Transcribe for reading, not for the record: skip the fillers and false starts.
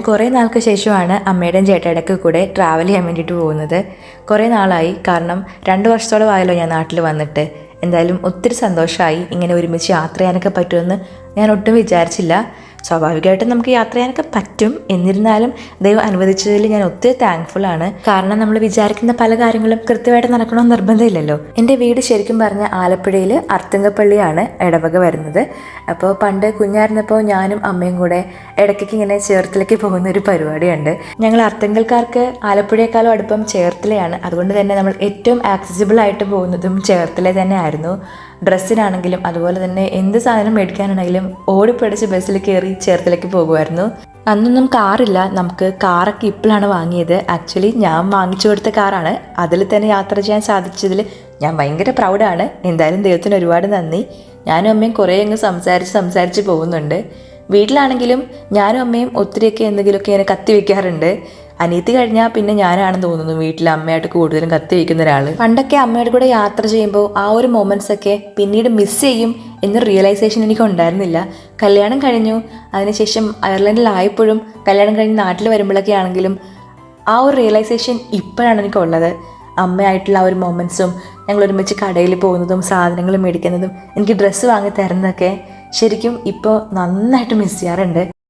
കുറേ നാൾക്ക് ശേഷമാണ് അമ്മയുടെയും ചേട്ടായിടൊക്കെ കൂടെ ട്രാവൽ ചെയ്യാൻ വേണ്ടിയിട്ട് പോകുന്നത്. കുറേ നാളായി, കാരണം 2 വർഷത്തോളം ആയല്ലോ ഞാൻ നാട്ടിൽ വന്നിട്ട്. എന്തായാലും ഒത്തിരി സന്തോഷമായി. ഇങ്ങനെ ഒരുമിച്ച് യാത്ര ചെയ്യാനൊക്കെ പറ്റുമെന്ന് ഞാൻ ഒട്ടും വിചാരിച്ചില്ല. സ്വാഭാവികമായിട്ടും നമുക്ക് യാത്ര ചെയ്യാനൊക്കെ പറ്റും, എന്നിരുന്നാലും ദൈവം അനുവദിച്ചതിൽ ഞാൻ ഒത്തിരി താങ്ക്ഫുൾ ആണ്. കാരണം നമ്മൾ വിചാരിക്കുന്ന പല കാര്യങ്ങളും കൃത്യമായിട്ട് നടക്കണമെന്ന് നിർബന്ധമില്ലല്ലോ. എൻ്റെ വീട് ശരിക്കും പറഞ്ഞ ആലപ്പുഴയിൽ അർത്തുങ്കപ്പള്ളിയാണ് ഇടവക വരുന്നത്. അപ്പോൾ പണ്ട് കുഞ്ഞായിരുന്നപ്പോൾ ഞാനും അമ്മയും കൂടെ ഇടയ്ക്കൊക്കെ ഇങ്ങനെ ചേർത്തലയ്ക്ക് പോകുന്ന ഒരു പരിപാടിയുണ്ട്. ഞങ്ങൾ അർത്തുങ്കൽക്കാർക്ക് ആലപ്പുഴയെക്കാളും അടുപ്പം ചേർത്തലയാണ്. അതുകൊണ്ട് തന്നെ നമ്മൾ ഏറ്റവും ആക്സസിബിൾ ആയിട്ട് പോകുന്നതും ചേർത്തല തന്നെ ആയിരുന്നു. ഡ്രസ്സിനാണെങ്കിലും അതുപോലെ തന്നെ എന്ത് സാധനം മേടിക്കാനാണെങ്കിലും ഓടിപ്പിടിച്ച് ബസ്സിൽ കയറി ചേർത്തലയ്ക്ക് പോകുമായിരുന്നു. അന്നൊന്നും കാറില്ല, നമുക്ക് കാറൊക്കെ ഇപ്പോഴാണ് വാങ്ങിയത്. ആക്ച്വലി ഞാൻ വാങ്ങിച്ചു കൊടുത്ത കാറാണ്. അതിൽ തന്നെ യാത്ര ചെയ്യാൻ സാധിച്ചതിൽ ഞാൻ ഭയങ്കര പ്രൗഡാണ്. എന്തായാലും ദൈവത്തിന് ഒരുപാട് നന്ദി. ഞാനും അമ്മയും കുറേ അങ്ങ് സംസാരിച്ച് പോകുന്നുണ്ട്. വീട്ടിലാണെങ്കിലും ഞാനും അമ്മയും ഒത്തിരിയൊക്കെ എന്തെങ്കിലുമൊക്കെ ഇങ്ങനെ കത്തി വയ്ക്കാറുണ്ട്. അനിയത്തി കഴിഞ്ഞാൽ പിന്നെ ഞാനാണെന്ന് തോന്നുന്നു വീട്ടിൽ അമ്മയായിട്ട് കൂടുതലും കത്തി വയ്ക്കുന്ന ഒരാൾ. പണ്ടൊക്കെ അമ്മയുടെ കൂടെ യാത്ര ചെയ്യുമ്പോൾ ആ ഒരു മൊമെൻറ്റ്സ് ഒക്കെ പിന്നീട് മിസ് ചെയ്യും എന്നൊരു റിയലൈസേഷൻ എനിക്ക് ഉണ്ടായിരുന്നില്ല. കല്യാണം കഴിഞ്ഞു, അതിനുശേഷം അയർലൻഡിലായപ്പോഴും കല്യാണം കഴിഞ്ഞ് നാട്ടിൽ വരുമ്പോഴൊക്കെ ആണെങ്കിലും ആ ഒരു റിയലൈസേഷൻ ഇപ്പോഴാണ് എനിക്കുള്ളത്. അമ്മയായിട്ടുള്ള ആ ഒരു മൊമെൻറ്റ്സും ഞങ്ങൾ ഒരുമിച്ച് കടയിൽ പോകുന്നതും സാധനങ്ങൾ മേടിക്കുന്നതും എനിക്ക് ഡ്രസ്സ് വാങ്ങി തരുന്നതൊക്കെ ശരിക്കും ഇപ്പോൾ നന്നായിട്ട് മിസ് ചെയ്യാറുണ്ട്.